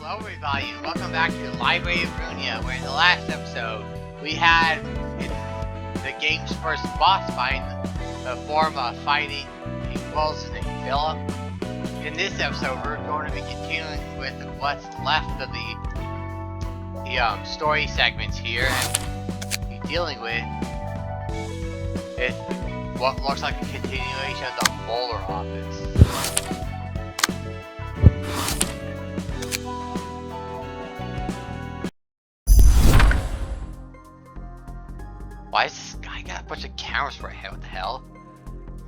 Hello everybody and welcome back to Library of Ruina, where in the last episode we had the game's first boss fight in the form of fighting Philip. In this episode we're going to be continuing with what's left of the story segments here and be dealing with what looks like a continuation of the Molar office. Why is this guy got a bunch of cameras for a head? What the hell?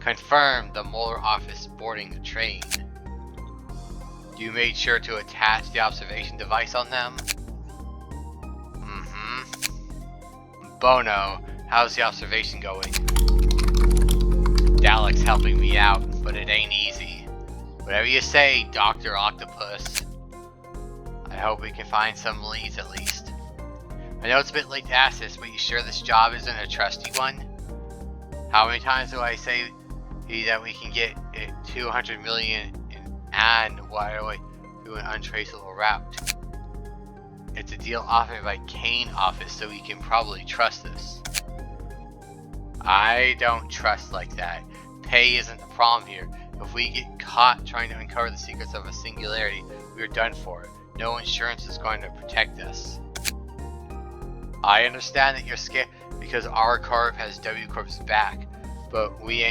Confirm the Molar office boarding the train. You made sure to attach the observation device on them? Bono, how's the observation going? Dalek's helping me out, but it ain't easy. Whatever you say, Dr. Octopus. I hope we can find some leads at least. I know it's a bit late to ask this, but you sure this job isn't a trusty one? How many times do I say that we can get 200 million and why do I do an untraceable route? It's a deal offered by Kane office, so we can probably trust this. I don't trust like that. Pay isn't the problem here. If we get caught trying to uncover the secrets of a singularity, we're done for. No insurance is going to protect us. I understand that you're scared because our corp has W Corp's back, but we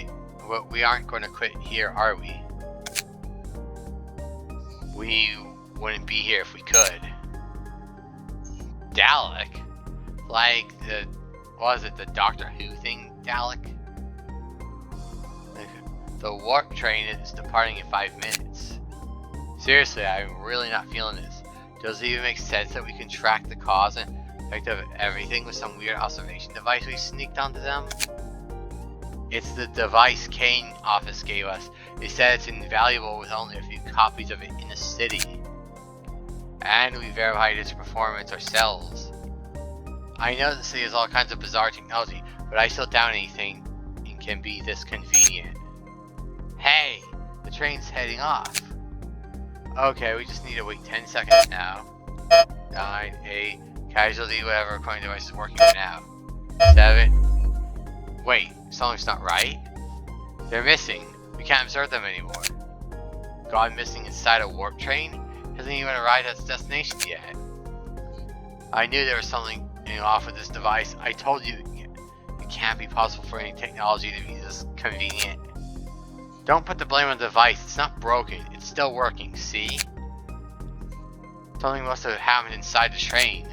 aren't going to quit here, are we? We wouldn't be here if we could. Dalek? Like the Doctor Who thing, Dalek? The warp train is departing in 5 minutes. Seriously, I'm really not feeling this. Does it even make sense that we can track the cause and effect of everything with some weird observation device we sneaked onto them? It's the device Kane office gave us. They said it's invaluable with only a few copies of it in the city. And we verified its performance ourselves. I know the city has all kinds of bizarre technology, but I still doubt anything can be this convenient. Hey, the train's heading off. Okay, we just need to wait 10 seconds now. 9, 8, casualty, whatever recording device is working right now. 7. Wait, something's not right. They're missing. We can't observe them anymore. Gone missing inside a warp train? Hasn't even arrived at its destination yet. I knew there was something off with this device. I told you it can't be possible for any technology to be this convenient. Don't put the blame on the device. It's not broken. It's still working, see? Something must have happened inside the train.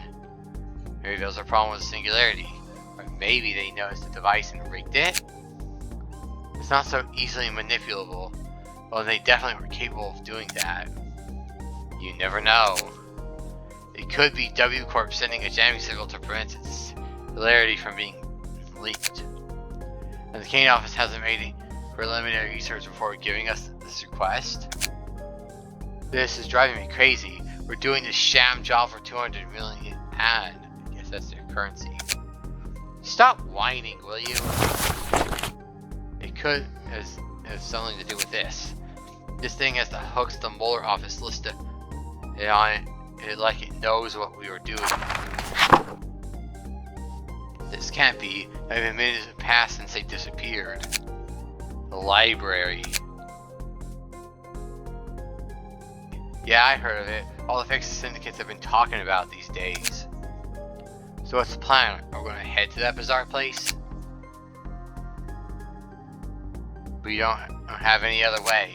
Maybe there was a problem with the singularity. Or maybe they noticed the device and rigged it? It's not so easily manipulable. Well, they definitely were capable of doing that. You never know. It could be W Corp sending a jamming signal to prevent its singularity from being leaked. And the Kane office hasn't made any preliminary research before giving us this request. This is driving me crazy. We're doing this sham job for 200 million and I guess that's their currency. Stop whining, will you? It could have something to do with this. This thing has the hooks the Molar office listed on it like it knows what we were doing. This can't be. Not even minutes have passed since they disappeared. The library. Yeah, I heard of it. All the fixed syndicates have been talking about these days. So what's the plan? Are we going to head to that bizarre place? We don't have any other way.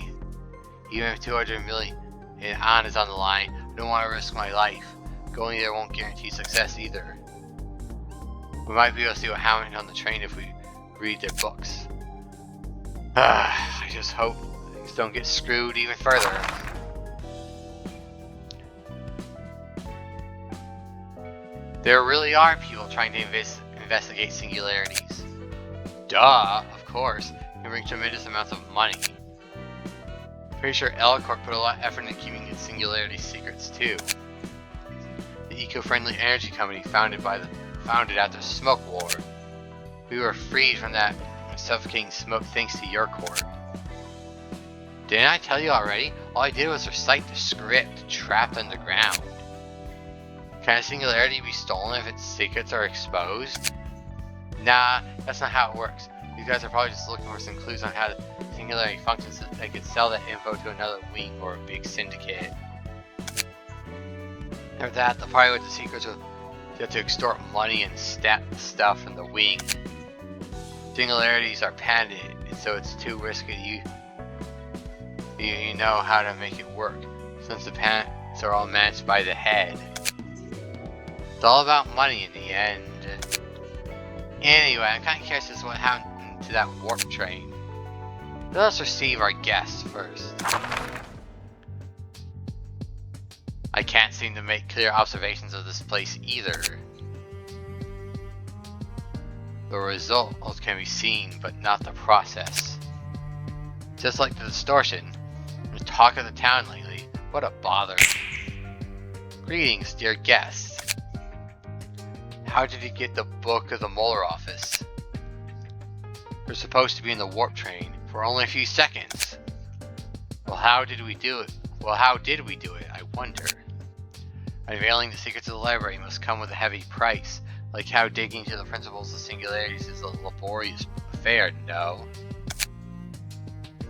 Even if 200 million on is on the line, I don't want to risk my life. Going there won't guarantee success either. We might be able to see what happened on the train if we read their books. I just hope things don't get screwed even further. There really are people trying to investigate singularities. Duh, of course. It can bring tremendous amounts of money. Pretty sure L-Corp put a lot of effort into keeping its singularity secrets too. The eco-friendly energy company founded after Smoke War. We were freed from that suffocating smoke thanks to your corp. Didn't I tell you already? All I did was recite the script trapped underground. Can a singularity be stolen if its secrets are exposed? Nah, that's not how it works. These guys are probably just looking for some clues on how the singularity functions so that they could sell that info to another wing or a big syndicate. Or that, they'll probably with the secrets of to extort money and stuff from the wing. Singularities are patented, so it's too risky you know how to make it work, since the patents are all managed by the head. It's all about money in the end. Anyway, I'm kinda curious as to what happened to that warp train. Let us receive our guests first. I can't seem to make clear observations of this place either. The results can be seen, but not the process. Just like the distortion, the talk of the town lately, what a bother. Greetings, dear guests. How did you get the book of the Molar office? We're supposed to be in the warp train for only a few seconds. Well, how did we do it? I wonder. Unveiling the secrets of the library must come with a heavy price, like how digging into the principles of singularities is a laborious affair, no?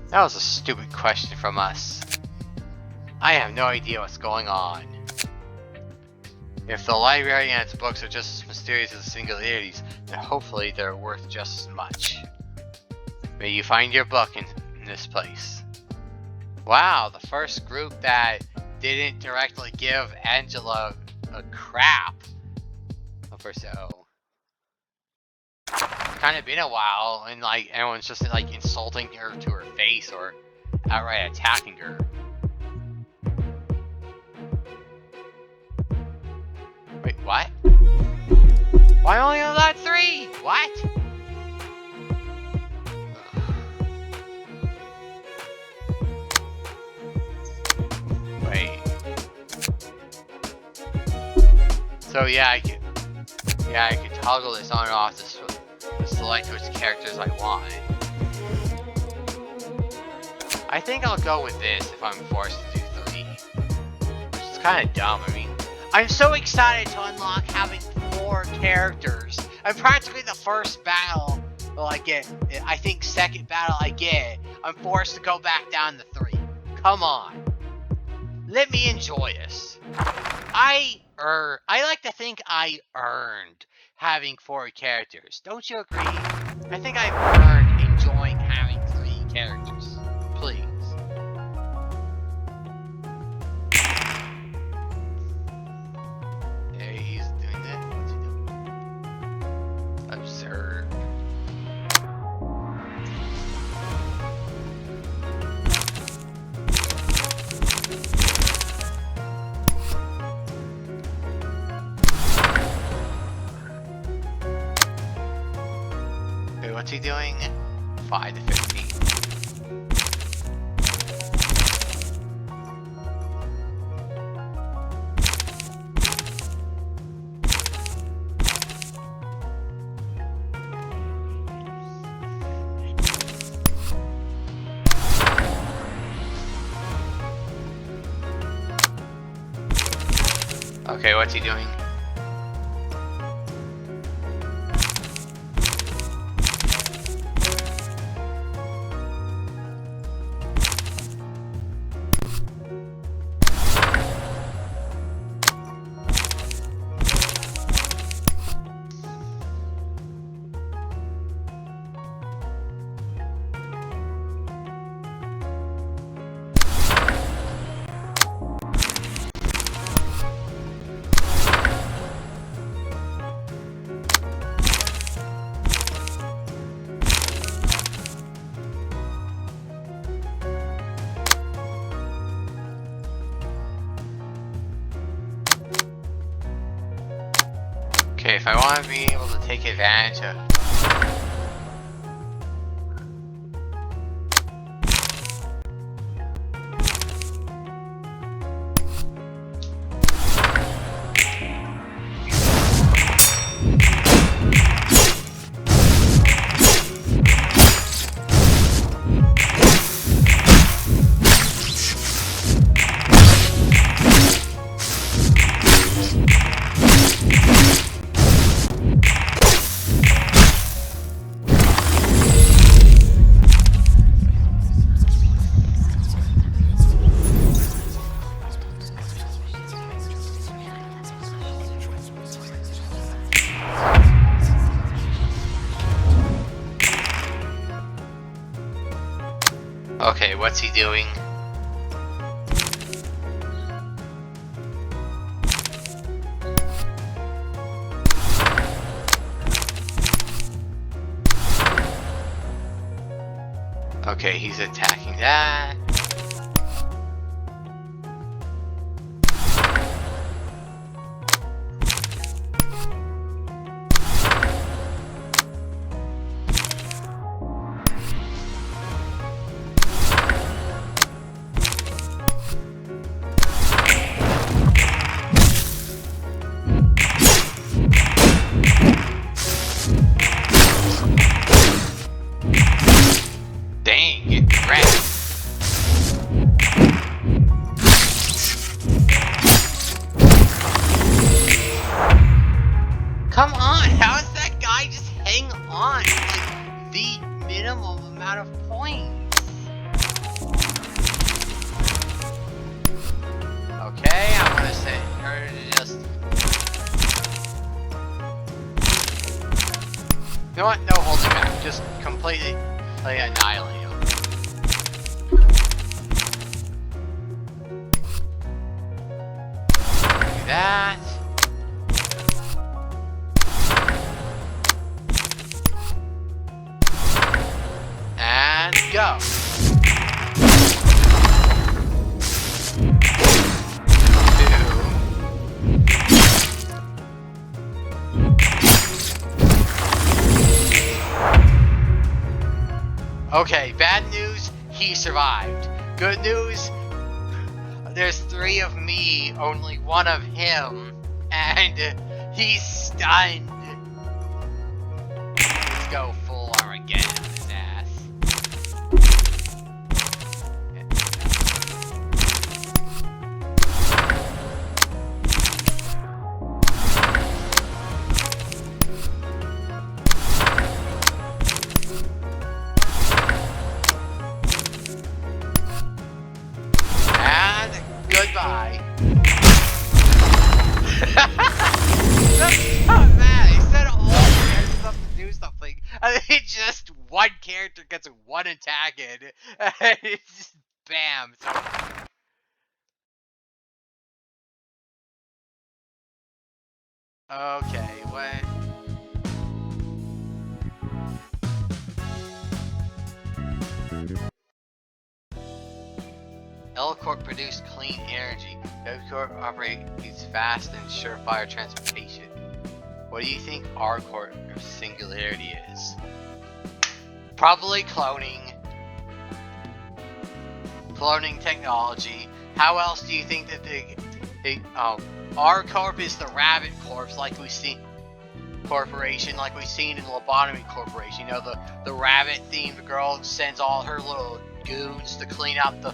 That was a stupid question from us. I have no idea what's going on. If the library and its books are just as mysterious as the singularities, then hopefully they're worth just as much. May you find your book in this place. Wow, the first group that didn't directly give Angela a crap. For so. It's kind of been a while, and like everyone's just like insulting her to her face or outright attacking her. Wait, what? Why only allowed 3? What? Wait. So yeah, I can toggle this on and off to select which characters I want. I think I'll go with this if I'm forced to do 3. Which is kind of dumb. I mean, I'm so excited to unlock having 4 characters. And practically the first battle I get, I think second battle I get, I'm forced to go back down to 3. Come on. Let me enjoy this. I like to think I earned having 4 characters. Don't you agree? I think I've earned enjoying having 3 characters. Please. Yeah, he's doing that. What's he doing? Observe. What's he doing? 5 to 15. Okay, what's he doing? Okay, if I want to be able to take advantage of... what's he doing? Okay, he's attacking that. Come on, how is that guy just hang on to like the minimum amount of points? Okay, I'm gonna say her to just. You know what? No holding back. Just completely like annihilate him. Do that. And go. Okay, bad news, he survived. Good news, there's 3 of me, only 1 of him, and he's stunned. Let's go full Armageddon on his ass. Goodbye. That's not bad. He said all characters have to do something, and then just one character gets 1 attack in, and it's just bam. Okay, what? L-Corp produce clean energy. W-Corp operates fast and surefire transportation. What do you think R-Corp singularity is? Probably cloning. Cloning technology. How else do you think that R-Corp is the Rabbit Corps, like we've seen corporation, like we've seen in Lobotomy Corporation. You know, the rabbit-themed girl sends all her little goons to clean out the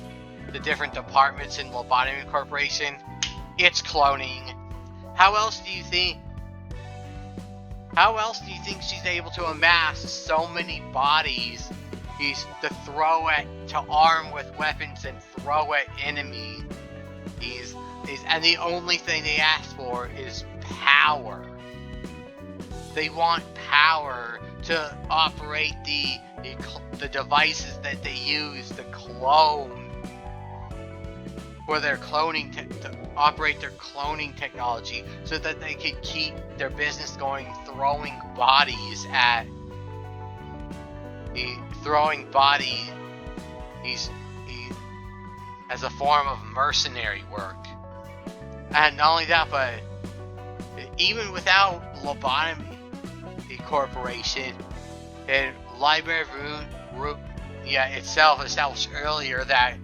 different departments in Lobotomy Corporation. It's cloning. How else do you think she's able to amass so many bodies to throw at, to arm with weapons and throw at enemies? And the only thing they ask for is power. They want power to operate the devices that they use to clone, for their cloning to operate their cloning technology, so that they could keep their business going, throwing bodies as a form of mercenary work. And not only that, but even without Lobotomy Corporation and Library of Ruina itself established earlier that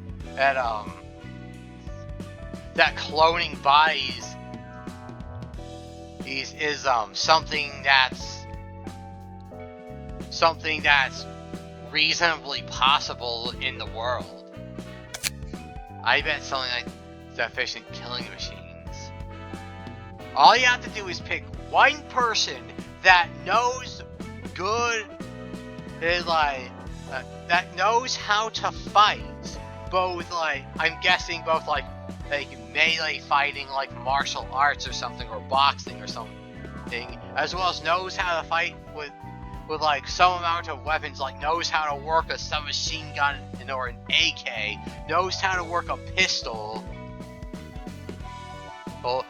cloning bodies is something that's reasonably possible in the world. I bet something like the efficient killing machines. All you have to do is pick one person that knows good, that knows how to fight, both I'm guessing both like melee fighting, like martial arts or something, or boxing or something, as well as knows how to fight with with like some amount of weapons, like knows how to work a submachine gun or an AK, knows how to work a pistol,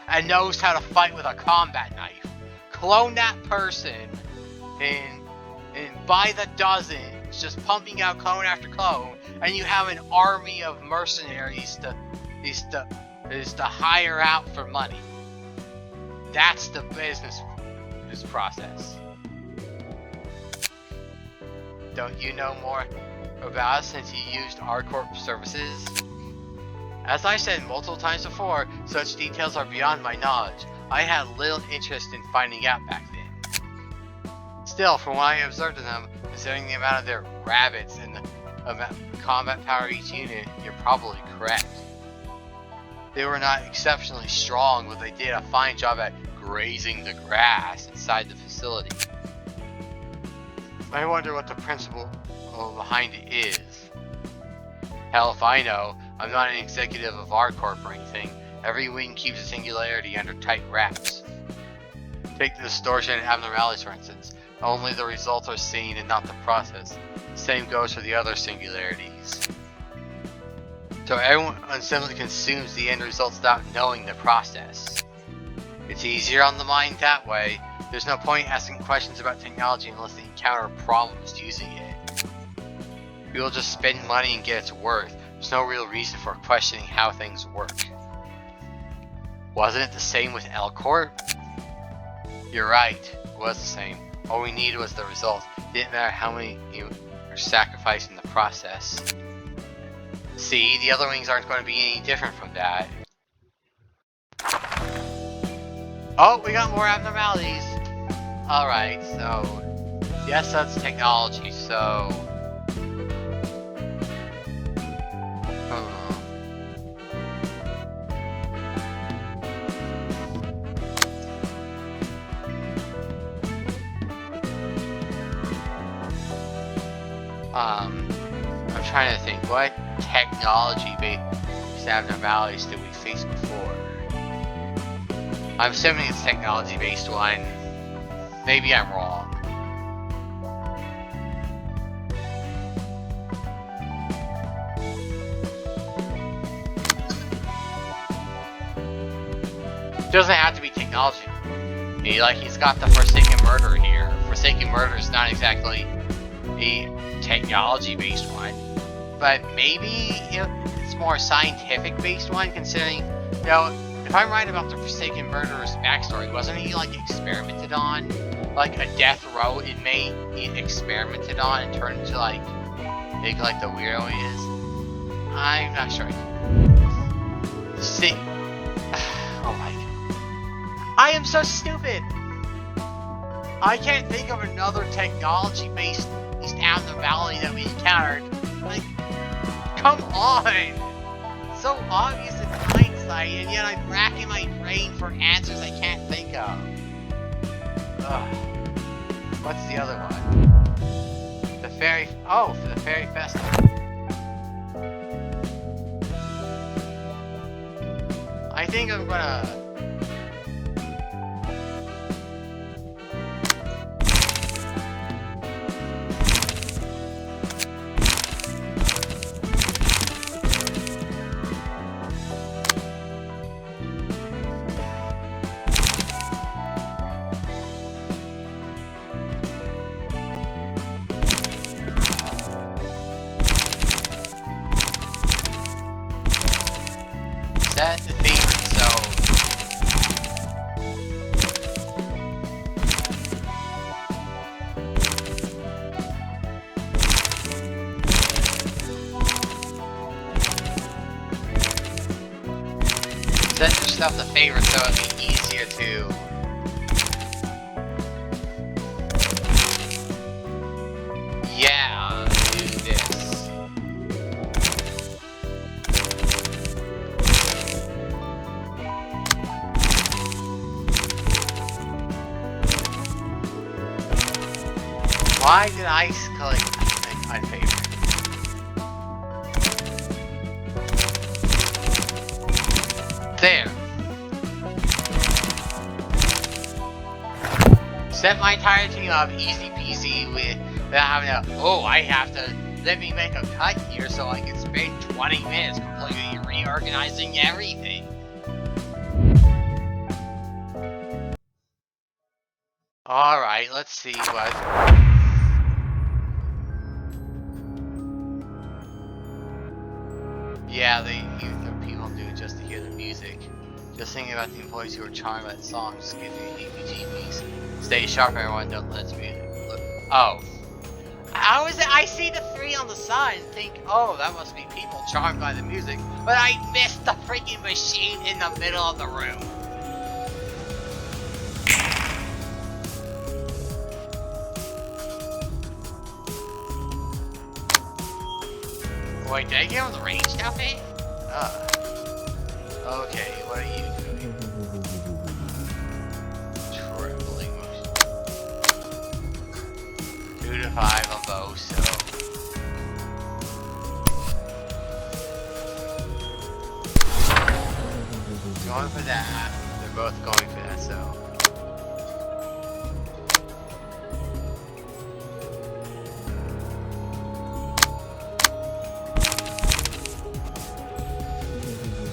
and knows how to fight with a combat knife. Clone that person, and by the dozens, just pumping out clone after clone, and you have an army of mercenaries to hire out for money. That's the business process. Don't you know more about us since you used our corp services? As I said multiple times before, such details are beyond my knowledge. I had little interest in finding out back then. Still, from what I observed of them, considering the amount of their rabbits and the amount of combat power each unit, you're probably correct. They were not exceptionally strong, but they did a fine job at grazing the grass inside the facility. I wonder what the principle behind it is. Hell if I know. I'm not an executive of our corp or anything. Every wing keeps a singularity under tight wraps. Take the distortion and abnormalities, for instance. Only the results are seen and not the process. Same goes for the other singularities. So everyone simply consumes the end results without knowing the process. It's easier on the mind that way. There's no point asking questions about technology unless they encounter problems using it. People just spend money and get its worth. There's no real reason for questioning how things work. Wasn't it the same with L Corp? You're right, it was the same. All we needed was the result. Didn't matter how many you were sacrificing in the process. See, the other wings aren't going to be any different from that. Oh, we got more abnormalities. Alright, so yes, that's technology, so I'm trying to think, what technology-based abnormalities did we face before? I'm assuming it's technology-based one. Maybe I'm wrong. Doesn't have to be technology. He's got the Forsaken Murder here. Forsaken Murder is not exactly a technology-based one, but maybe it's more scientific-based one, considering, if I'm right about the Forsaken Murderer's backstory, wasn't he, experimented on? Like a death row inmate he experimented on and turned into, the weirdo he is? I'm not sure. See... Oh my god. I am so stupid! I can't think of another technology-based abnormality that we encountered. Come on! So obvious in hindsight, and yet I'm racking my brain for answers I can't think of. Ugh. What's the other one? The Fairy... Oh, for the Fairy Festival. I think I'm gonna... That's the favorite zone. Set yourself the favorite so it'll be easier to... Yeah, do this. Why did I click unfavorite? There. set my entire team up easy peasy without having to, oh, I have to, let me make a cut here so I can spend 20 minutes completely reorganizing everything. Alright, let's see what... Yeah, the people do it just to hear the music. Just thinking about the employees who are charmed by the song just gives me heebie-jeebies. Stay sharp, everyone, don't let us be... Oh. I see the 3 on the side and think, oh, that must be people charmed by the music. But I missed the freaking machine in the middle of the room. Wait, did I get on the ranged outfit? Okay, what are you doing? Trembling motion. 2 to 5 on both, so... Going for that. They're both going for that, so...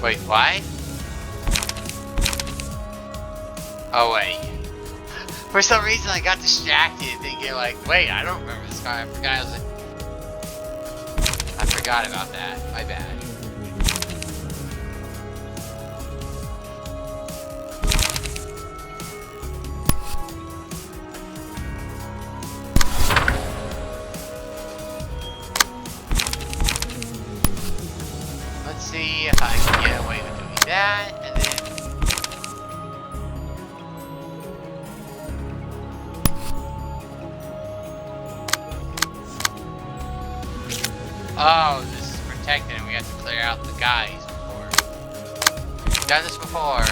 Wait, what? Oh wait. For some reason I got distracted thinking like, wait, I don't remember this guy. I forgot about that. My bad. Let's see if I can get away with doing that, and then... Oh, this is protected and we have to clear out the guys before. We've done this before.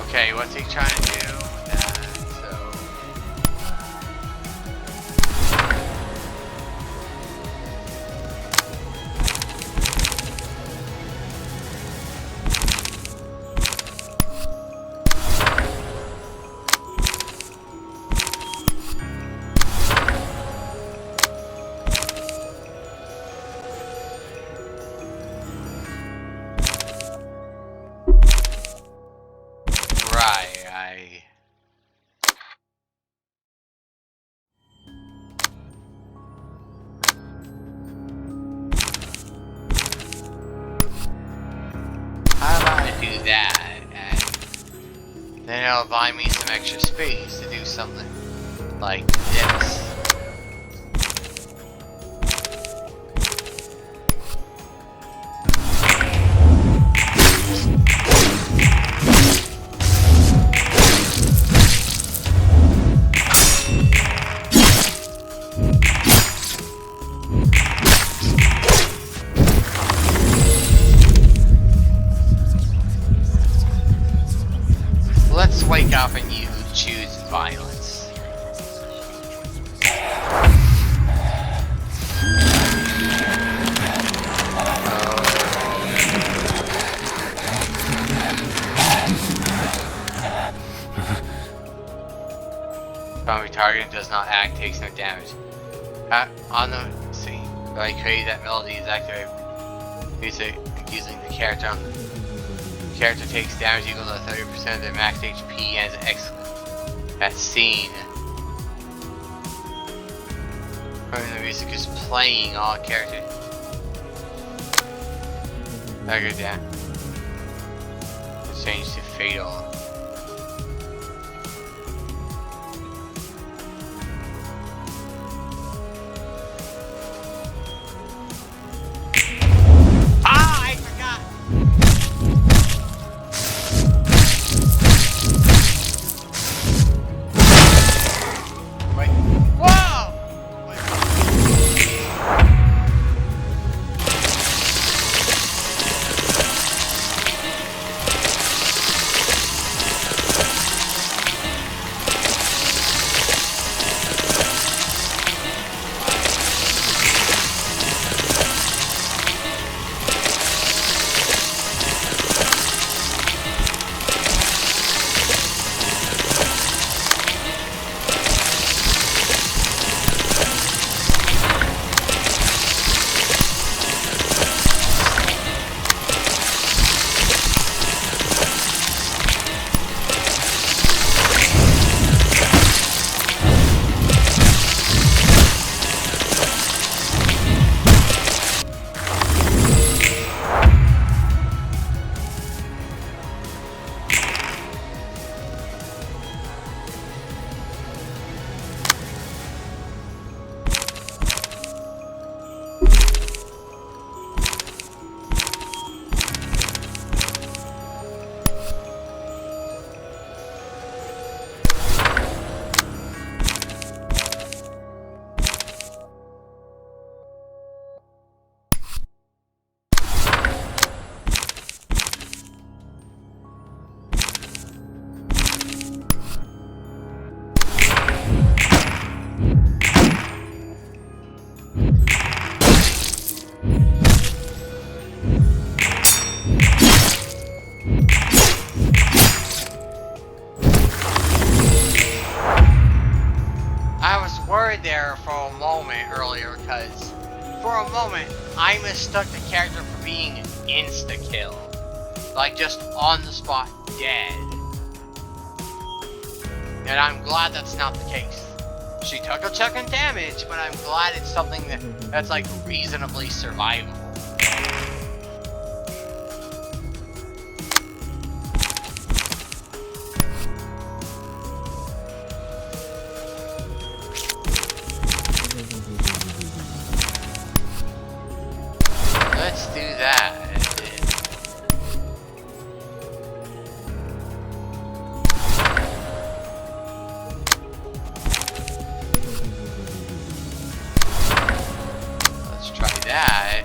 Okay, what's he trying to do with that? do that, and then it'll buy me some extra space to do something like this. Let's wake up and you choose violence. Found target does not act, takes no damage. On the scene, I created that melody is activated. Music using the character on the character takes damage equal to 30% of their max HP and is excellent. That scene. When the music is playing, all characters. I go down. Let's change to fatal. Ah, I forgot. moment earlier, because for a moment, I mistook the character for being insta-kill. Like, just on the spot, dead. And I'm glad that's not the case. She took a chunk of damage, but I'm glad it's something that's like reasonably survivable. Let's do that. Let's try that.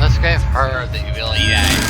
Let's give her the ability that.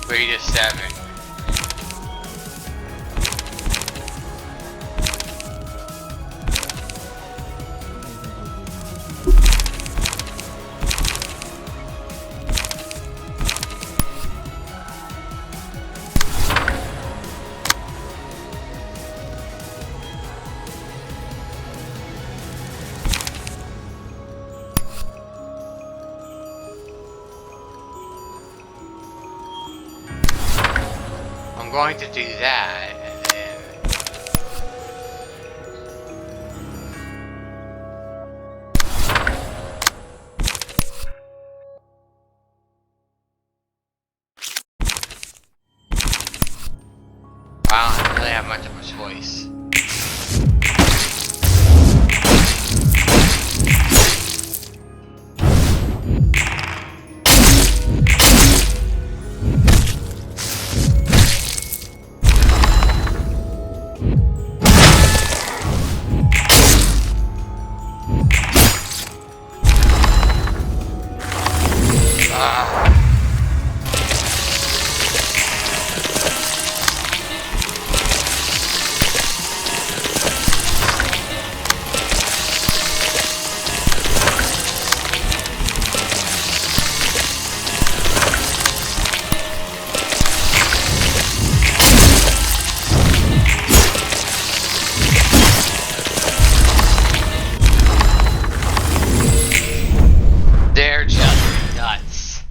Three to 7. I'm going to do that, and then I don't really have much of a choice. They're just nuts.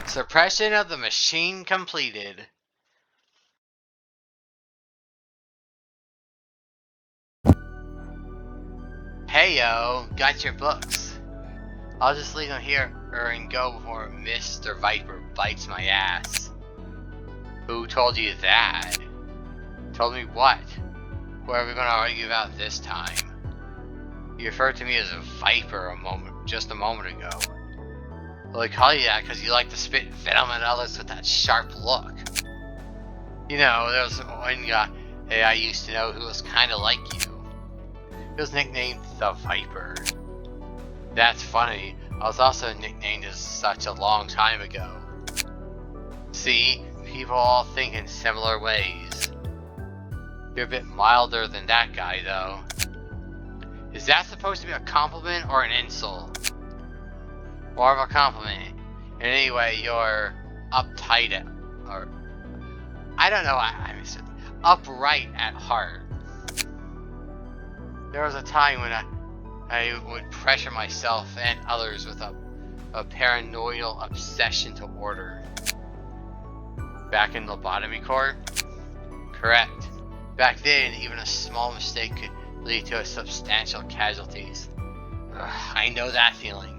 Suppression of the machine completed. Hey yo, got your books. I'll just leave them here and go before Mr. Viper bites my ass. Who told you that? Told me what? What are we gonna argue about this time? You referred to me as a viper just a moment ago. Well, I call you that because you like to spit venom at others with that sharp look. You know, there was one guy I used to know who was kind of like you. He was nicknamed the Viper. That's funny. I was also nicknamed as such a long time ago. See, people all think in similar ways. You're a bit milder than that guy, though. Is that supposed to be a compliment or an insult? More of a compliment. And anyway, you're uptight or I don't know, I missed it. Upright at heart. There was a time when I would pressure myself and others with a paranoidal obsession to order. Back in Lobotomy Corps? Correct. Back then, even a small mistake could lead to a substantial casualties. I know that feeling.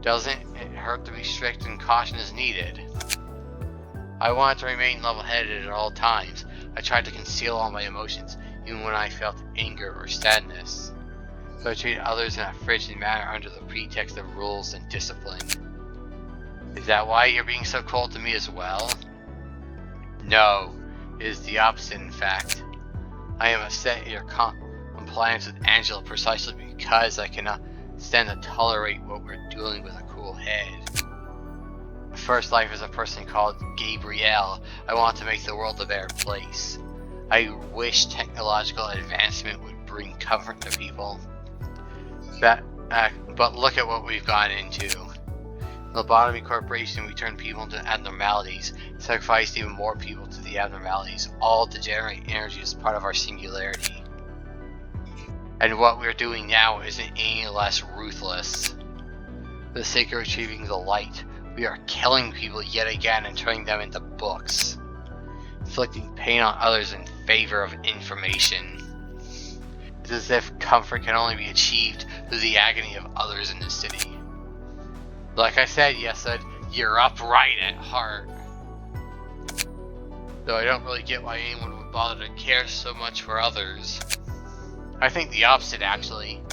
Doesn't it hurt to be strict and caution is needed? I wanted to remain level-headed at all times. I tried to conceal all my emotions, even when I felt anger or sadness. So I treated others in a frigid manner under the pretext of rules and discipline. Is that why you're being so cold to me as well? No, it is the opposite in fact. I am upset at your compliance with Angela precisely because I cannot stand to tolerate what we're doing with a cool head. My first life as a person called Gabrielle, I want to make the world a better place. I wish technological advancement would bring comfort to people. But look at what we've gone into. Lobotomy Corporation, we turned people into abnormalities, sacrificed even more people to the abnormalities, all to generate energy as part of our singularity. And what we're doing now isn't any less ruthless. For the sake of retrieving the light, we are killing people yet again and turning them into books, inflicting pain on others in favor of information. It's as if comfort can only be achieved through the agony of others in the city. Like I said, Yesud, you're upright at heart. Though I don't really get why anyone would bother to care so much for others. I think the opposite, actually.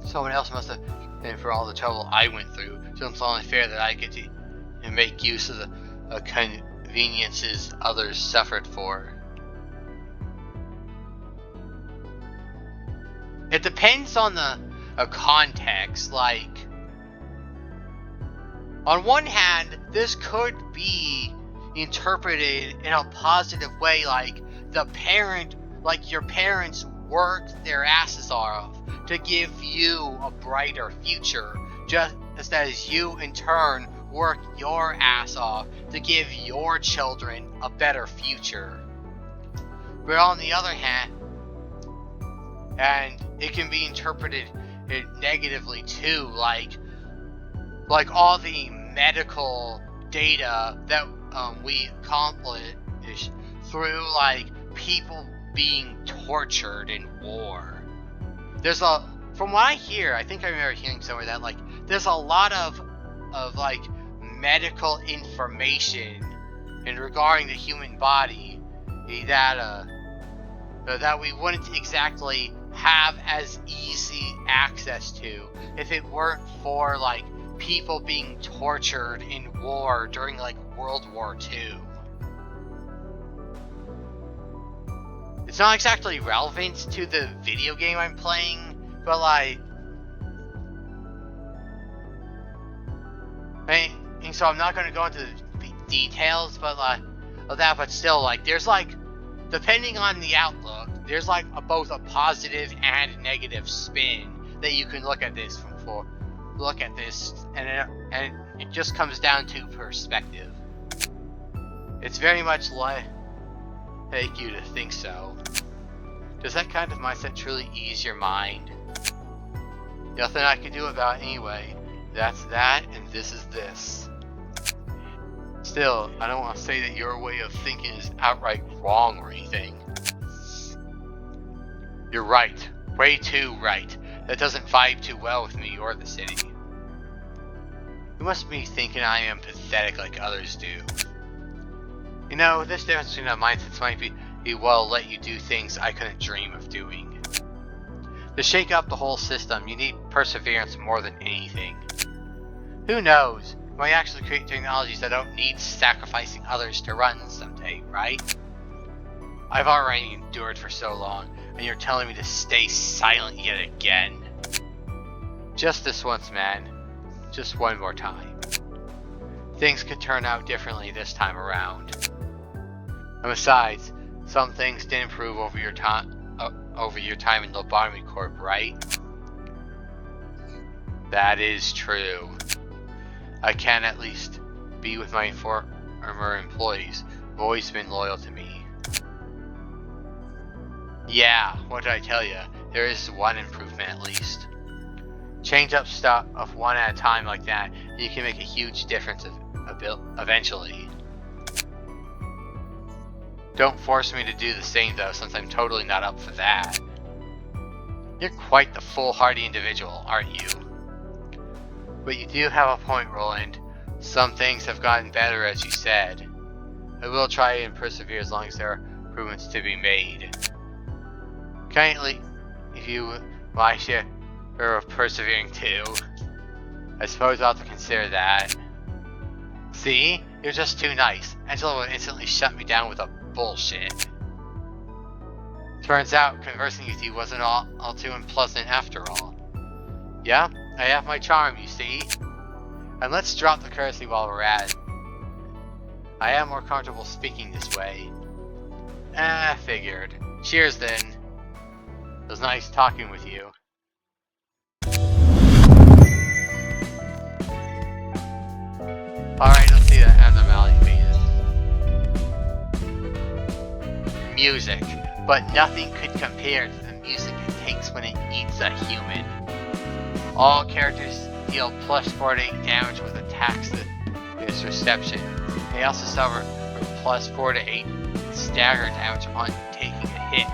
Someone else must have been for all the trouble I went through, so it's only fair that I get to make use of the conveniences others suffered for. It depends on the context, like... On one hand, this could be interpreted in a positive way, like your parents worked their asses off to give you a brighter future, just as you in turn work your ass off to give your children a better future. But on the other hand, and it can be interpreted negatively too, like all the medical data that we accomplish through people being tortured in war. From what I hear, I think I remember hearing somewhere that there's a lot of medical information in regarding the human body that we wouldn't exactly have as easy access to if it weren't for people being tortured in war during World War II. It's not exactly relevant to the video game I'm playing, but so I'm not going to go into the details, but of that. But still, there's depending on the outlook, there's both a positive and negative spin that you can look at this and it just comes down to perspective. It's very much like you to think so. Does that kind of mindset truly ease your mind? Nothing I can do about it anyway. That's that, and this is this. Still, I don't want to say that your way of thinking is outright wrong or anything. You're right. Way too right. That doesn't vibe too well with me or the city. You must be thinking I am pathetic like others do. You know, this difference between our mindsets might be well let you do things I couldn't dream of doing. To shake up the whole system, you need perseverance more than anything. Who knows? You might actually create technologies that don't need sacrificing others to run someday, right? I've already endured for so long, and you're telling me to stay silent yet again. Just this once, man. Just one more time. Things could turn out differently this time around. And besides, some things did improve over your time in Lobotomy Corp, right? That is true. I can at least be with my former employees who've always been loyal to me. Yeah, what did I tell you? There is one improvement at least. Change up stuff one at a time like that, and you can make a huge difference eventually. Don't force me to do the same though, since I'm totally not up for that. You're quite the foolhardy individual, aren't you? But you do have a point, Roland. Some things have gotten better, as you said. I will try and persevere as long as there are improvements to be made. Kindly, if you my share of persevering too. I suppose I'll have to consider that. See? You're just too nice. Angela would instantly shut me down with a bullshit. Turns out, conversing with you wasn't all too unpleasant after all. Yeah, I have my charm, you see. And let's drop the courtesy while we're at it. I am more comfortable speaking this way. Figured. Cheers then. It was nice talking with you. Alright, let's see the abnormality phases. Music. But nothing could compare to the music it takes when it eats a human. All characters deal plus 48 damage with attacks that is reception. They also suffer plus 4 to 8 stagger damage upon taking a hit.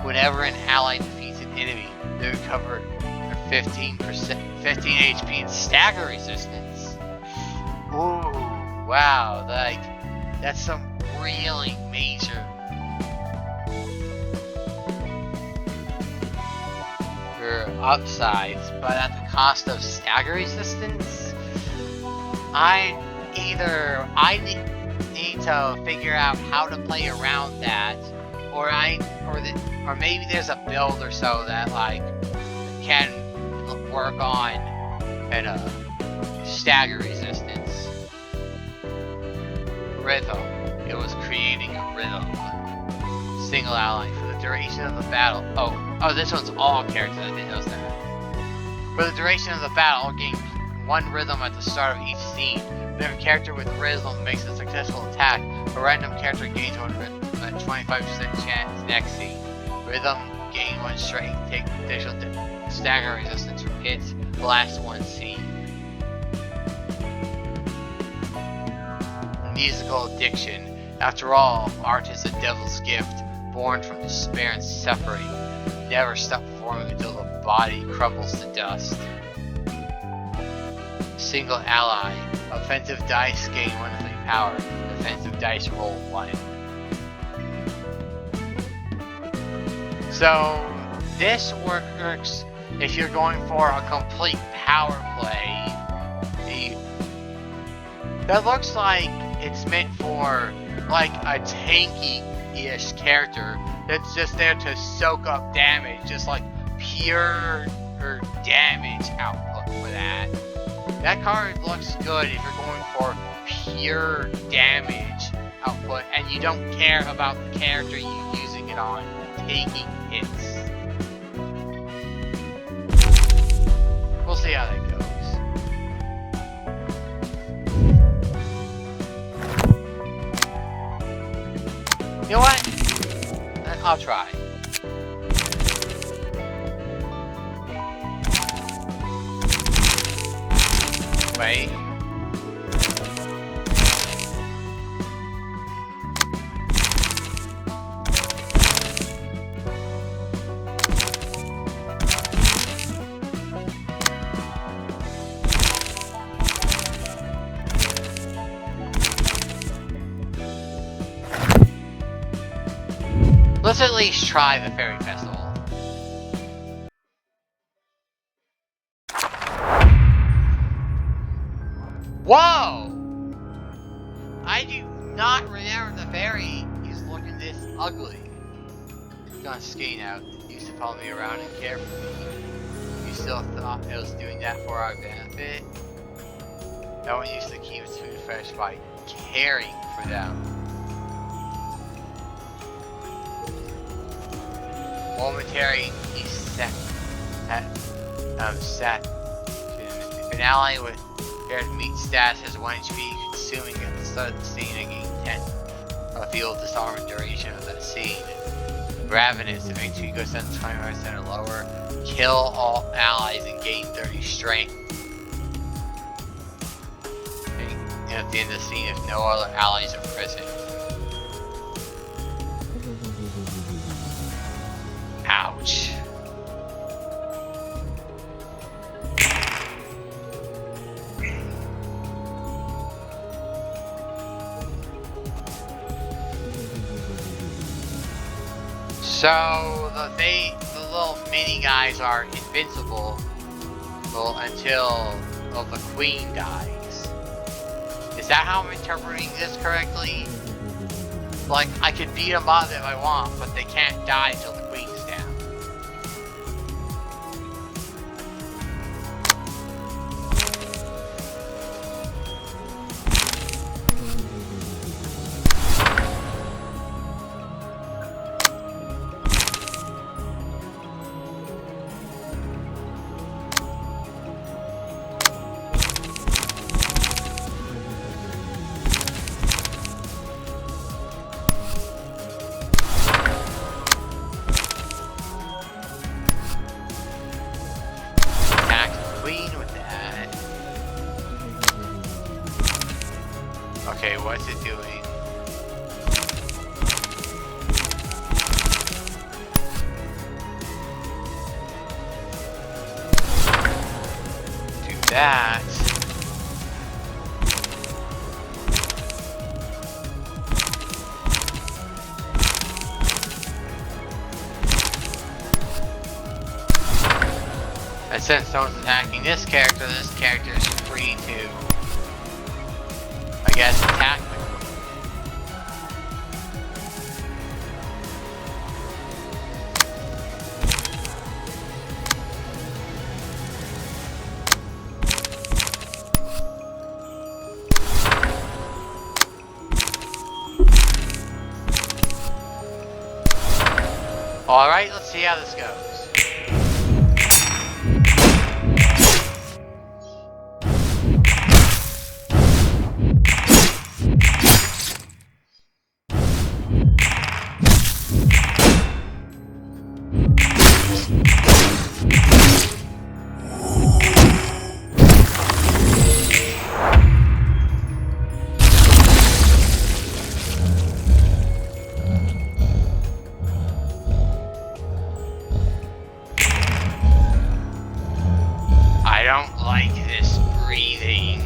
Whenever an ally defeats an enemy, they recover their 15 HP in stagger resistance. Ooh, wow, like, that's some really major upsides, but at the cost of stagger resistance. I need to figure out how to play around that, or maybe there's a build or so that like can work on stagger resistance. Rhythm. It was creating a rhythm. Single ally for the duration of the battle. Oh, this one's all characters. I didn't notice that. For the duration of the battle, gain one rhythm at the start of each scene. If a character with rhythm makes a successful attack, a random character gains one rhythm at 25% chance next scene. Rhythm gain one strength, take additional stagger resistance from hits, last one scene. Musical addiction. After all, art is a devil's gift, born from despair and suffering. Never stop performing until the body crumbles to dust. Single ally. Offensive dice gain 1 of 3 power. Defensive dice roll 1. So this works if you're going for a complete power play. That looks like it's meant for like a tanky-ish character that's just there to soak up damage, just like pure damage output for that. That card looks good if you're going for pure damage output and you don't care about the character you're using it on taking hits. We'll see how that goes. You know what? I'll try. Wait. Let's at least try the Fairy Festival. Whoa! I do not remember the fairy is looking this ugly. He's gone skiing out. He used to follow me around and care for me. You still thought it was doing that for our benefit? No one used to keep its food fresh by caring for them. Momentary, he sat. If an ally with paired meat status has 1 HP consuming at the start of the scene and gain 10 of the field disarmament duration of that scene. Ravenous, if HP goes down to 25% or lower, kill all allies and gain 30 strength. And at the end of the scene, if no other allies are present. So the little mini guys are invincible until the queen dies. Is that how I'm interpreting this correctly? Like, I can beat them up if I want, but they can't die until the queen's down. Okay, what's it doing? Do that. And since someone's attacking this character is free to, I guess, attack the queen. Alright, let's see how this goes. I don't like this breathing.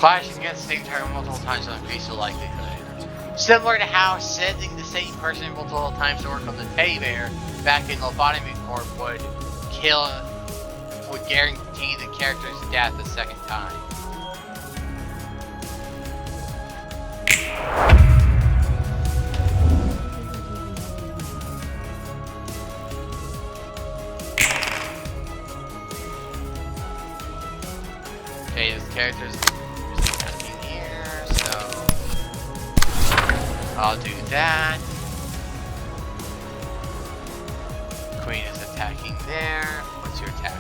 Clashing against the same target multiple times will increase the likelihood. Similar to how sending the same person multiple times to work on the teddy bear back in Lobotomy Corp would guarantee the character's death a second time. Okay, this character's attacking here, so I'll do that. Queen is attacking there. What's your attack?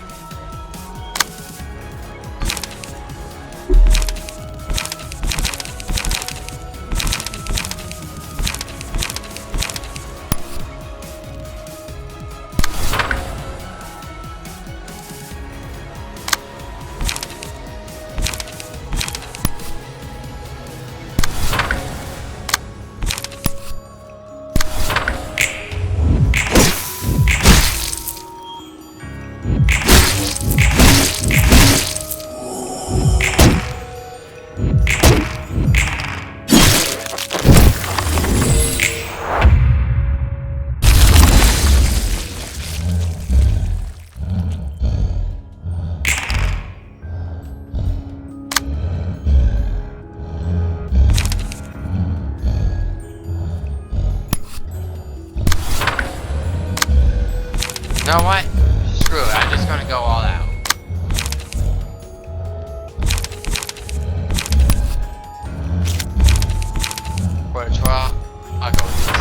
know what? Screw it, I'm just gonna go all out. For a trial, I'll go with this.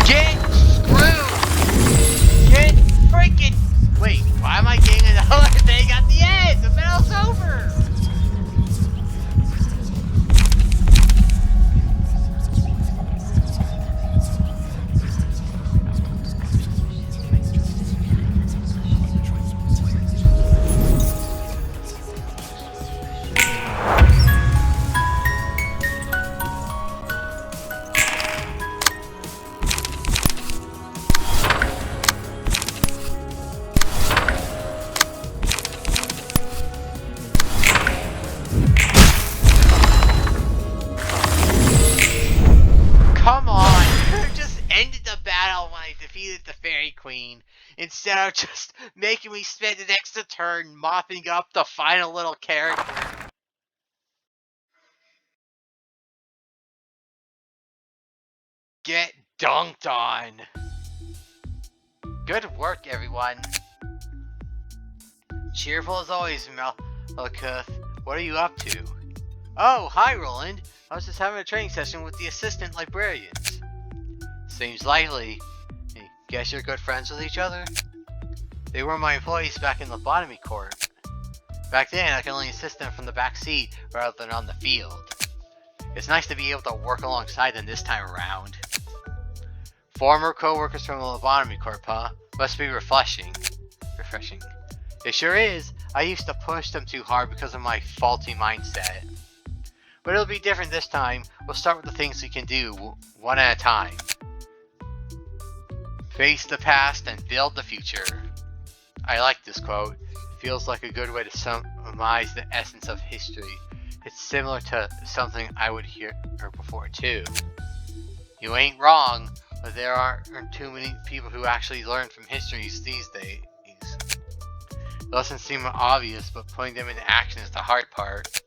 Get screwed! Get freaking... Wait, why am I getting another thing at the end? The battle's over! Come on! You could have just ended the battle when I defeated the Fairy Queen, instead of just making me spend an extra turn mopping up the final little character. Get dunked on! Good work, everyone! Cheerful as always, Malkuth. What are you up to? Oh, hi, Roland. I was just having a training session with the assistant librarians. Seems likely. Hey, guess you're good friends with each other? They were my employees back in the lobotomy court. Back then, I could only assist them from the back seat rather than on the field. It's nice to be able to work alongside them this time around. Former co-workers from the lobotomy court, huh? Must be refreshing. It sure is. I used to push them too hard because of my faulty mindset. But it'll be different this time. We'll start with the things we can do, one at a time. Face the past and build the future. I like this quote. It feels like a good way to summarize the essence of history. It's similar to something I would hear before too. You ain't wrong, but there aren't too many people who actually learn from histories these days. It doesn't seem obvious, but putting them into action is the hard part.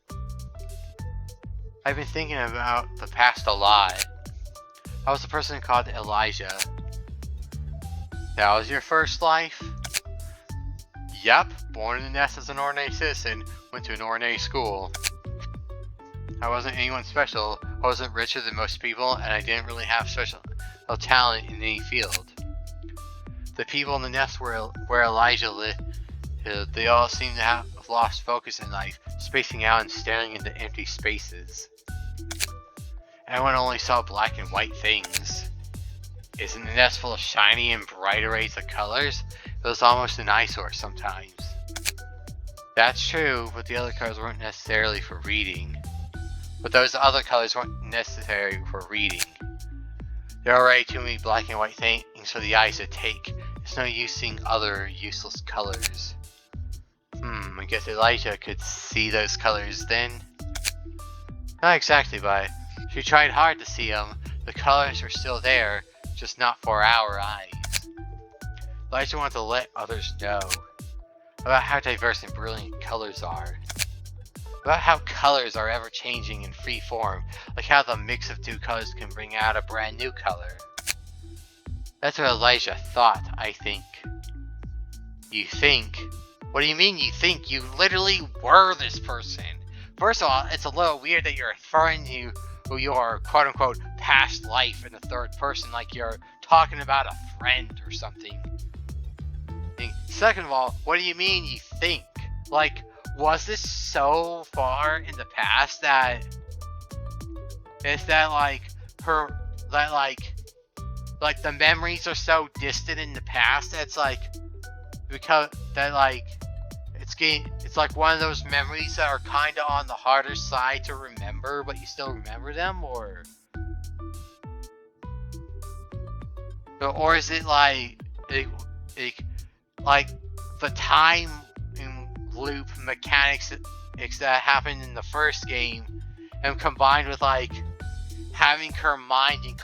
I've been thinking about the past a lot. I was a person called Elijah. That was your first life? Yep, born in the nest as an ordinary citizen, went to an ordinary school. I wasn't anyone special, I wasn't richer than most people, and I didn't really have special talent in any field. The people in the nest where Elijah lived, they all seemed to have lost focus in life, spacing out and staring into empty spaces. Everyone only saw black and white things. Isn't the nest full of shiny and bright arrays of colors? It was almost an eyesore sometimes. That's true, but the other colors weren't necessarily for reading. But those other colors weren't necessary for reading. There are already too many black and white things for the eyes to take. It's no use seeing other useless colors. I guess Elijah could see those colors then. Not exactly, but she tried hard to see them. The colors were still there, just not for our eyes. Elijah wanted to let others know about how diverse and brilliant colors are. About how colors are ever changing in free form, like how the mix of two colors can bring out a brand new color. That's what Elijah thought, I think. You think? What do you mean you think? You literally were this person. First of all, it's a little weird that you're referring to your quote-unquote past life in the third person like you're talking about a friend or something. And second of all, what do you mean you think? Like, was this so far in the past that it's that like the memories are so distant in the past that it's like because that like it's like one of those memories that are kind of on the harder side to remember, but you still remember them, or is it like the time loop mechanics that happened in the first game, and combined with like having her mind in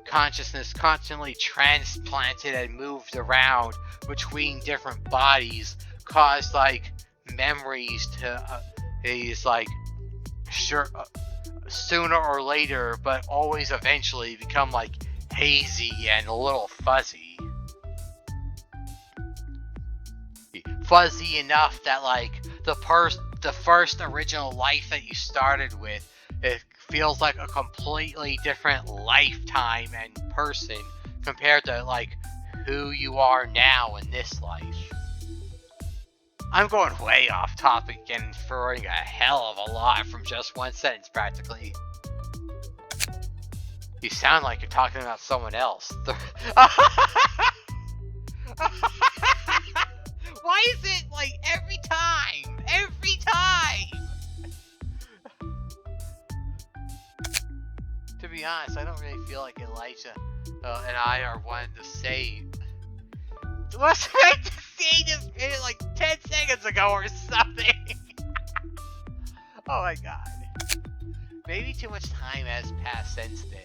consciousness constantly transplanted and moved around between different bodies caused like memories to is like sure sooner or later, but always eventually become like hazy and a little fuzzy. Fuzzy enough that like the first original life that you started with, it feels like a completely different lifetime and person compared to like who you are now in this life. I'm going way off topic and inferring a hell of a lot from just one sentence practically. You sound like you're talking about someone else. Why is it like every time? Every time! To be honest, I don't really feel like Elijah and I are one to say. What's I meant to say this like 10 seconds ago or something? Oh my god. Maybe too much time has passed since then.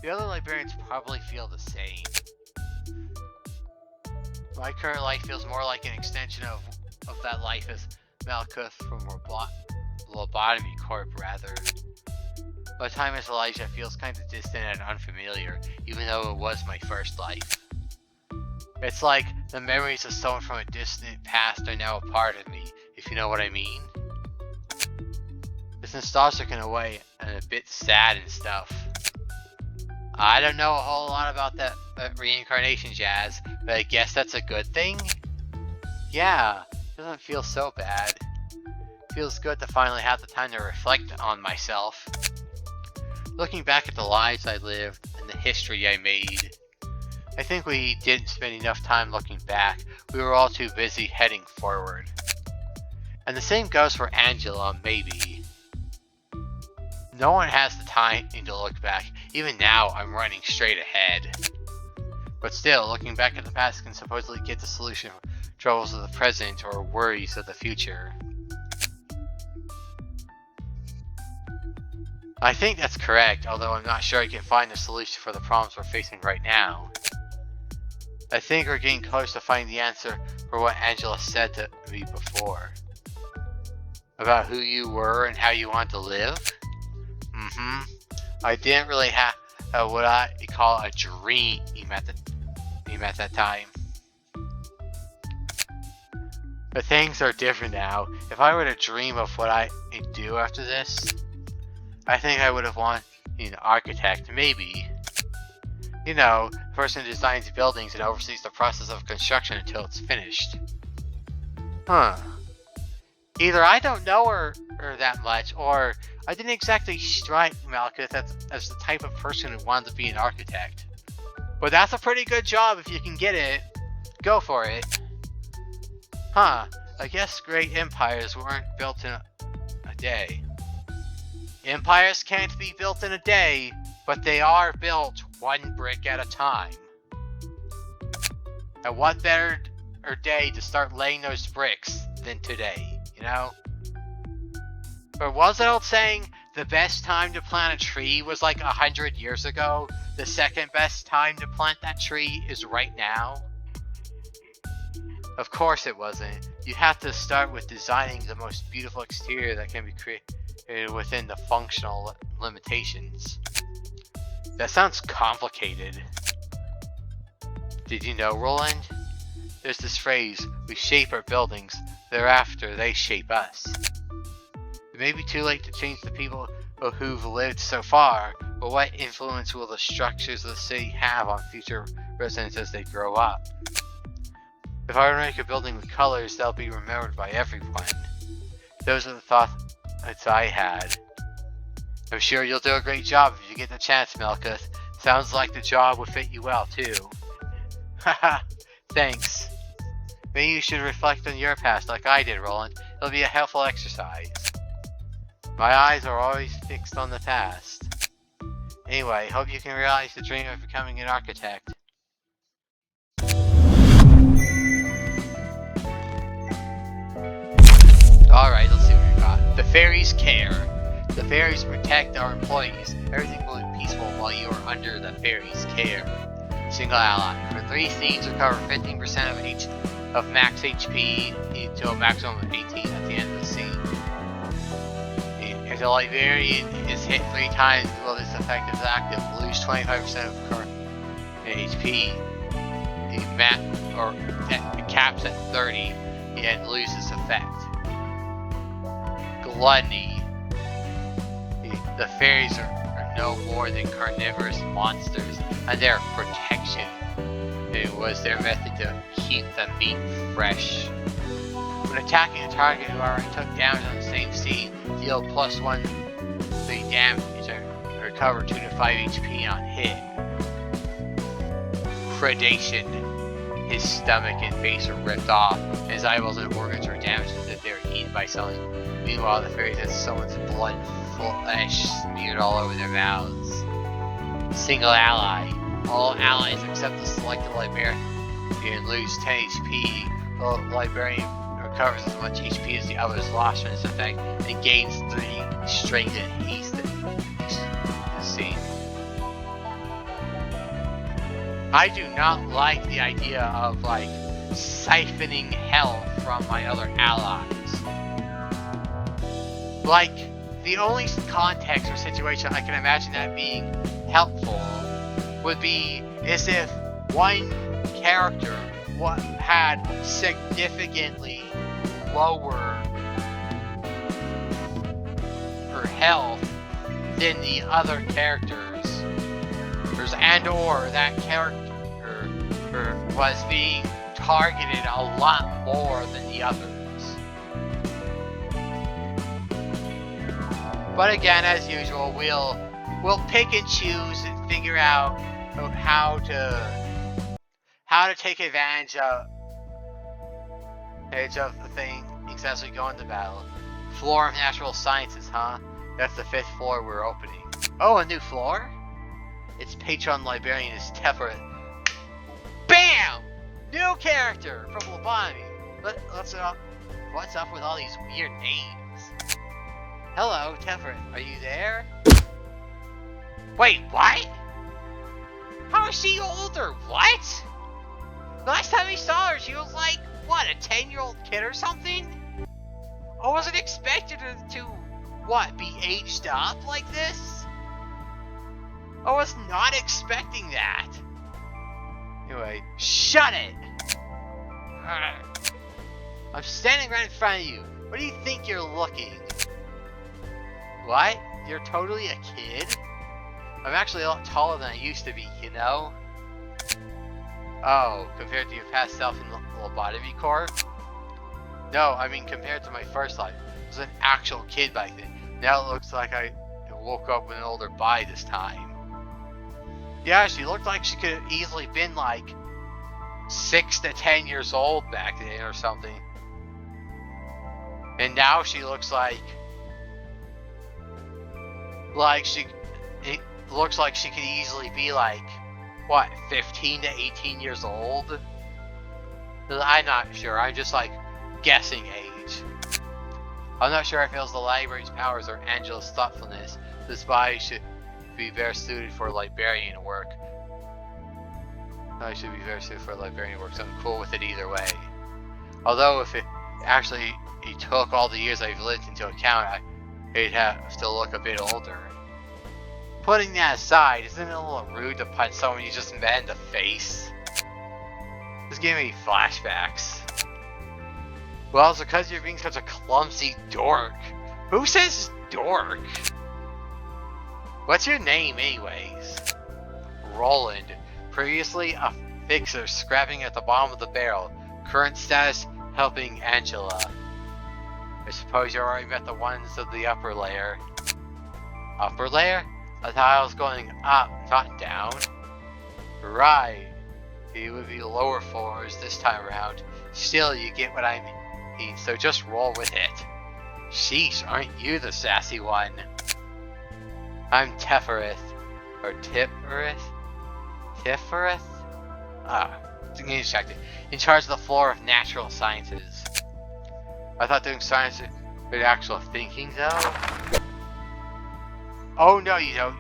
The other librarians probably feel the same. My current life feels more like an extension of that life as Malkuth from Lobotomy Corp, rather. My time as Elijah feels kind of distant and unfamiliar, even though it was my first life. It's like the memories of someone from a distant past are now a part of me, if you know what I mean. It's nostalgic in a way, and a bit sad and stuff. I don't know a whole lot about that reincarnation jazz, but I guess that's a good thing? Yeah, doesn't feel so bad. Feels good to finally have the time to reflect on myself. Looking back at the lives I lived and the history I made, I think we didn't spend enough time looking back. We were all too busy heading forward. And the same goes for Angela, maybe. No one has the time to look back. Even now, I'm running straight ahead. But still, looking back at the past can supposedly get the solution for troubles of the present or worries of the future. I think that's correct, although I'm not sure I can find the solution for the problems we're facing right now. I think we're getting close to finding the answer for what Angela said to me before. About who you were and how you want to live? I didn't really have what I call a dream at that time. But things are different now. If I were to dream of what I do after this, I think I would have wanted an architect, maybe. You know, the person who designs buildings and oversees the process of construction until it's finished. Either I don't know her that much, or I didn't exactly strike Malkuth as the type of person who wanted to be an architect. But that's a pretty good job if you can get it. Go for it. I guess great empires weren't built in a day. Empires can't be built in a day, but they are built one brick at a time. And what better day to start laying those bricks than today, you know? Or was that old saying, the best time to plant a tree was like 100 years ago? The second best time to plant that tree is right now? Of course it wasn't. You have to start with designing the most beautiful exterior that can be created within the functional limitations. That sounds complicated. Did you know, Roland? There's this phrase, we shape our buildings, thereafter they shape us. It may be too late to change the people who've lived so far, but what influence will the structures of the city have on future residents as they grow up? If I were to make a building with colors, they'll be remembered by everyone. Those are the thoughts I had. I'm sure you'll do a great job if you get the chance, Malkuth. Sounds like the job would fit you well, too. Haha, thanks. Maybe you should reflect on your past like I did, Roland. It'll be a helpful exercise. My eyes are always fixed on the past. Anyway, hope you can realize the dream of becoming an architect. Alright, let's see what we got. The fairies care. The fairies protect our employees. Everything will be peaceful while you are under the fairy's care. Single ally. For 3 scenes, recover 15% of max HP to a maximum of 18 at the end of the scene. If the librarian is hit 3 times while this effect is active, lose 25% of current HP. The caps at 30 and loses effect. Gluttony. The fairies are no more than carnivorous monsters, and their protection was their method to keep the meat fresh. When attacking a target who already took damage on the same scene, deal +1 the damage and recover 2 to 5 HP on hit. Predation. His stomach and face are ripped off, and his eyeballs and organs are damaged as if they were eaten by something. Meanwhile, the fairies have someone's blood flesh smeared all over their mouths. Single ally. All allies except the selected librarian lose 10 HP. The librarian recovers as much HP as the others lost from this effect and gains 3 strength and haste to the scene. I do not like the idea of like siphoning health from my other allies. Like, the only context or situation I can imagine that being helpful would be as if one character had significantly lower her health than the other characters, and or that character was being targeted a lot more than the others. But again, as usual, we'll pick and choose and figure out how to take advantage of the things as we go into battle. Floor of Natural Sciences, huh? That's the 5th floor we're opening. Oh, a new floor? Its patron librarian is Tefra. BAM! New character from Lobotomy. What's up with all these weird names? Hello, Tefra. Are you there? Wait, what? How is she older? What? Last time we saw her, she was like, what, a 10-year-old kid or something? I wasn't expecting her to, what, be aged up like this? I was not expecting that. Anyway, shut it! I'm standing right in front of you. What do you think you're looking? What? You're totally a kid? I'm actually a lot taller than I used to be, you know? Oh, compared to your past self in the Lobotomy Corps? No, I mean compared to my first life. I was an actual kid back then. Now it looks like I woke up with an older body this time. Yeah, she looked like she could have easily been like 6 to 10 years old back then or something. And now she looks like it looks like she could easily be like, what, 15 to 18 years old? I'm not sure, I'm just like guessing age. I'm not sure if it was the library's powers or Angela's thoughtfulness. This body should be very suited for librarian work. I should be very suited for librarian work, so I'm cool with it either way. Although if it actually took all the years I've lived into account, it'd have to look a bit older. Putting that aside, isn't it a little rude to punch someone you just met in the face? This gave me flashbacks. Well, it's because you're being such a clumsy dork. Who says dork? What's your name, anyways? Roland. Previously a fixer scrapping at the bottom of the barrel. Current status, helping Angela. I suppose you already met the ones of the upper layer. Upper layer? I thought I was going up, not down. Right. It would be lower floors this time around. Still, you get what I mean, so just roll with it. Sheesh, aren't you the sassy one? I'm Tefereth. Or Tippereth? Tifereth? Getting distracted. In charge of the floor of natural sciences. I thought doing science with actual thinking, though. Oh no, you don't.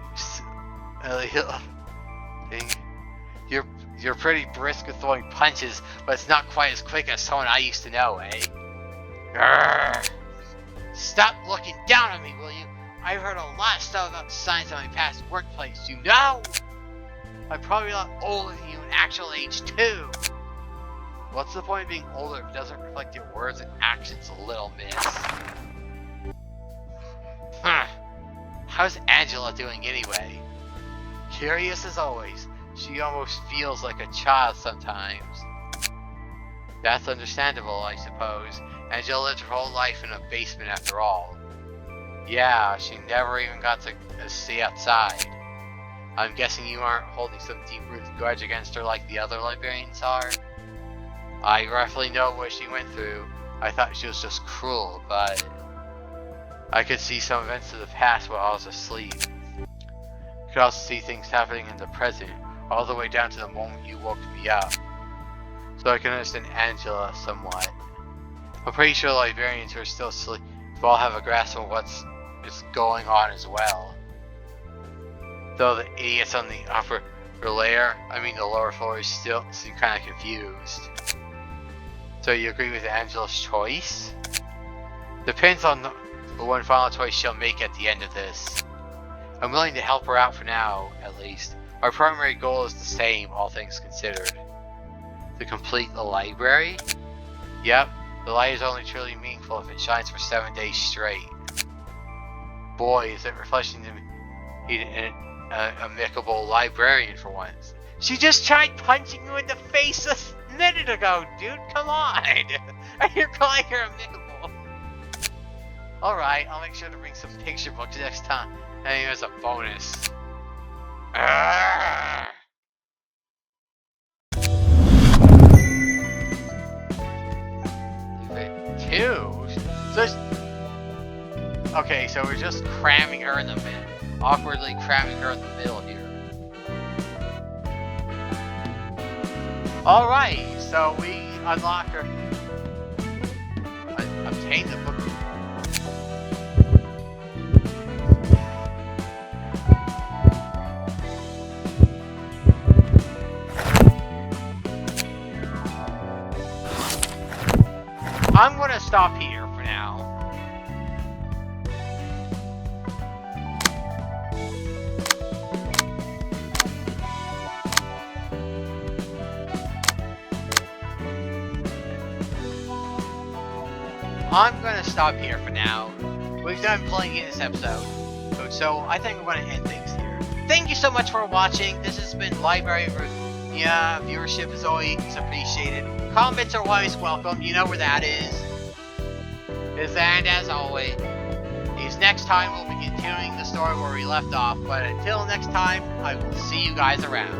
You're pretty brisk with throwing punches, but it's not quite as quick as someone I used to know, eh? Grrr. Stop looking down on me, will you? I've heard a lot of stuff about the science of my past workplace, you know? I'm probably a lot older than you in actual age, too. What's the point of being older if it doesn't reflect your words and actions, little miss? How's Angela doing anyway? Curious as always, she almost feels like a child sometimes. That's understandable, I suppose. Angela lived her whole life in a basement after all. Yeah, she never even got to stay outside. I'm guessing you aren't holding some deep-rooted grudge against her like the other librarians are? I roughly know what she went through. I thought she was just cruel, but I could see some events of the past while I was asleep. I could also see things happening in the present, all the way down to the moment you woke me up. So I can understand Angela somewhat. I'm pretty sure librarians who are still asleep all have a grasp of what's going on as well. Though the idiots on the upper layer, the lower floors, still seem kind of confused. So you agree with Angela's choice? Depends on the one final choice she'll make at the end of this. I'm willing to help her out for now, at least. Our primary goal is the same, all things considered. To complete the library? Yep, the light is only truly meaningful if it shines for 7 days straight. Boy, is it refreshing to be an amicable librarian for once. She just tried punching you in the face a minute ago, dude, come on! And you're calling her amicable. Alright, I'll make sure to bring some picture books next time. And here's a bonus. Two? Okay, so we're just cramming her in the middle. Awkwardly cramming her in the middle here. Alright, so we unlock her. Obtain the book. I'm gonna stop here for now. I'm gonna stop here for now. We've done playing in this episode, so I think we're gonna end things here. Thank you so much for watching. This has been Library of Ruina. Viewership is always appreciated. Comments are always welcome. You know where that is. And as always, next time we'll be continuing the story where we left off. But until next time, I will see you guys around.